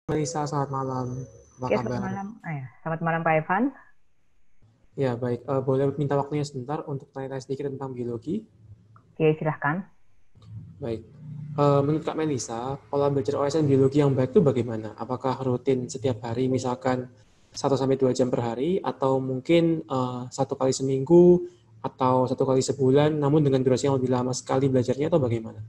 Melisa, selamat malam. Apa Oke, selamat kabar? malam. Selamat malam Pak Evan. Ya, baik. Boleh minta waktunya sebentar untuk tanya-tanya sedikit tentang biologi? Oke, silahkan. Baik. Menurut Kak Melisa, pola belajar OSN biologi yang baik itu bagaimana? Apakah rutin setiap hari, misalkan 1 sampai 2 jam per hari, atau mungkin 1 kali seminggu, atau 1 kali sebulan, namun dengan durasi yang lebih lama sekali belajarnya, atau bagaimana?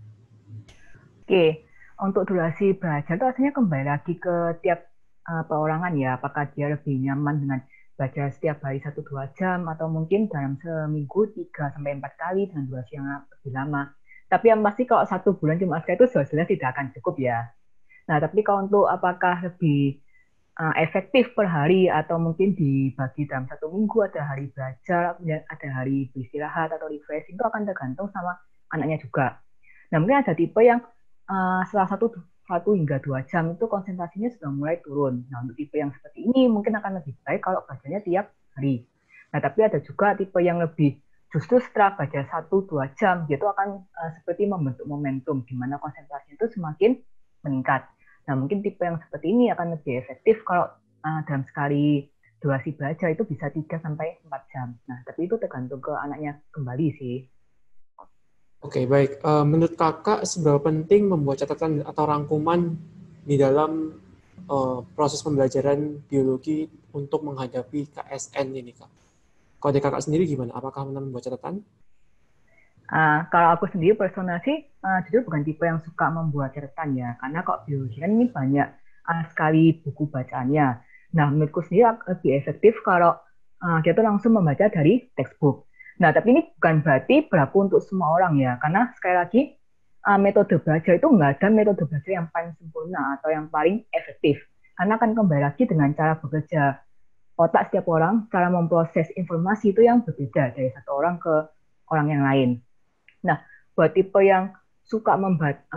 Oke, untuk durasi belajar itu artinya kembali lagi ke tiap perorangan ya. Apakah dia lebih nyaman dengan belajar setiap hari 1-2 jam atau mungkin dalam seminggu 3 sampai 4 kali dengan durasi yang lebih lama. Tapi yang pasti kalau 1 bulan cuma sekali itu jelas tidak akan cukup ya. Nah, tapi kalau untuk apakah lebih efektif per hari atau mungkin dibagi dalam 1 minggu ada hari belajar, kemudian ada hari beristirahat atau refreshing itu akan tergantung sama anaknya juga. Nah mungkin ada tipe yang setelah 1 hingga 2 jam itu konsentrasinya sudah mulai turun. Nah untuk tipe yang seperti ini mungkin akan lebih baik kalau belajarnya tiap hari. Nah tapi ada juga tipe yang lebih justru setelah belajar 1-2 jam dia itu akan seperti membentuk momentum di mana konsentrasinya itu semakin meningkat. Nah, mungkin tipe yang seperti ini akan lebih efektif kalau dalam sekali durasi belajar itu bisa 3 sampai 4 jam. Nah, tapi itu tergantung ke anaknya kembali sih. Oke, baik. Menurut Kakak, seberapa penting membuat catatan atau rangkuman di dalam proses pembelajaran biologi untuk menghadapi KSN ini, Kak? Kalau dari Kakak sendiri gimana? Apakah benar membuat catatan? Kalau aku sendiri personal sih, jujur bukan tipe yang suka membuat catatan ya, karena kok biologi kan ini banyak sekali buku bacaannya. Nah, menurutku sendiri lebih efektif kalau kita langsung membaca dari textbook. Nah, tapi ini bukan berarti berlaku untuk semua orang ya, karena sekali lagi metode belajar itu nggak ada metode belajar yang paling sempurna atau yang paling efektif. Karena akan kembali lagi dengan cara bekerja otak setiap orang, cara memproses informasi itu yang berbeda dari satu orang ke orang yang lain. Nah, buat tipe yang suka membuat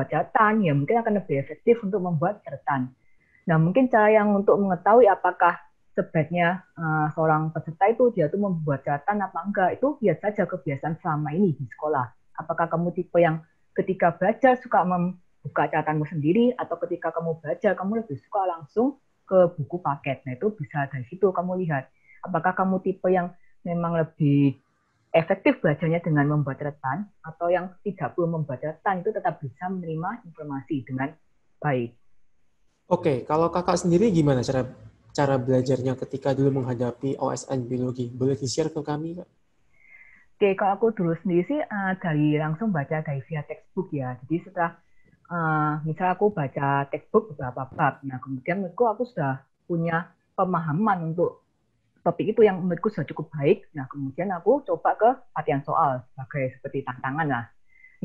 catatan, ya mungkin akan lebih efektif untuk membuat catatan. Nah, mungkin cara yang untuk mengetahui apakah sebaiknya seorang peserta itu dia tuh membuat catatan apa enggak, itu lihat saja kebiasaan selama ini di sekolah. Apakah kamu tipe yang ketika belajar suka membuka catatanmu sendiri, atau ketika kamu belajar, kamu lebih suka langsung ke buku paket. Nah, itu bisa dari situ kamu lihat. Apakah kamu tipe yang memang lebih efektif belajarnya dengan membuat catatan atau yang tidak perlu membuat catatan itu tetap bisa menerima informasi dengan baik. Oke, kalau Kakak sendiri gimana cara cara belajarnya ketika dulu menghadapi OSN biologi? Boleh di-share ke kami, Kak? Oke, kalau aku dulu sendiri sih dari langsung baca dari via textbook ya. Jadi setelah misal aku baca textbook beberapa bab, nah kemudian menurutku aku sudah punya pemahaman untuk topik itu yang menurutku sudah cukup baik. Nah kemudian aku coba ke latihan soal sebagai seperti tantangan lah.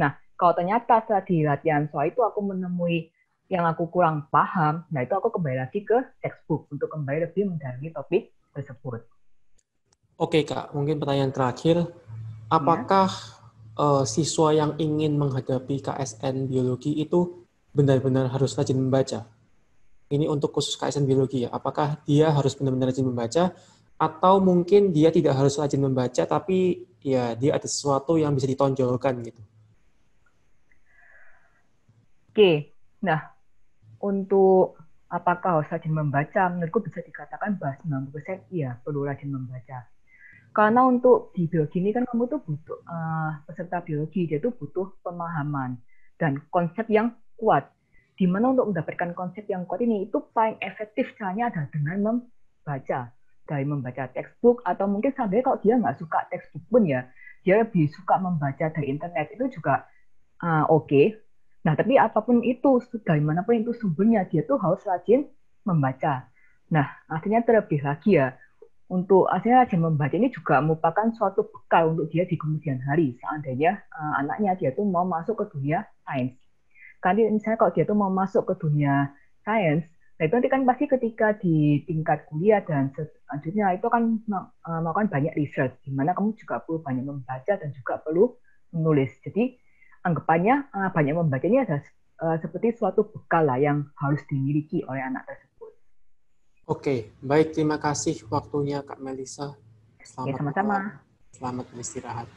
Nah, kalau ternyata setelah di latihan soal itu aku menemui yang aku kurang paham, nah itu aku kembali lagi ke textbook untuk kembali lebih mendalami topik tersebut. Oke, Kak. Mungkin pertanyaan terakhir. Ya, Apakah siswa yang ingin menghadapi KSN biologi itu benar-benar harus rajin membaca? Ini untuk khusus KSN biologi ya. Apakah dia harus benar-benar rajin membaca atau mungkin dia tidak harus rajin membaca tapi ya dia ada sesuatu yang bisa ditonjolkan gitu. oke. Nah, untuk apakah harus rajin membaca, menurutku bisa dikatakan bahwa 90% iya perlu rajin membaca. Karena untuk di biologi ini kan kamu tuh butuh peserta biologi dia tuh butuh pemahaman dan konsep yang kuat. Di mana untuk mendapatkan konsep yang kuat ini itu paling efektif caranya adalah dengan membaca, dari membaca textbook atau mungkin sampai kalau dia nggak suka textbook pun ya dia lebih suka membaca dari internet itu juga oke. Nah tapi apapun itu dari manapun itu sumbernya dia tuh harus rajin membaca. Nah artinya terlebih lagi ya untuk akhirnya rajin membaca ini juga merupakan suatu bekal untuk dia di kemudian hari seandainya anaknya dia tuh mau masuk ke dunia sains. Karena misalnya kalau dia tuh mau masuk ke dunia sains, nah itu nanti kan pasti ketika di tingkat kuliah dan selanjutnya itu kan melakukan banyak research, di mana kamu juga perlu banyak membaca dan juga perlu menulis. Jadi anggapannya banyak membaca ini adalah seperti suatu bekal lah yang harus dimiliki oleh anak tersebut. Oke, baik terima kasih waktunya Kak Melisa. Ya Selamat malam. sama-sama. Selamat beristirahat.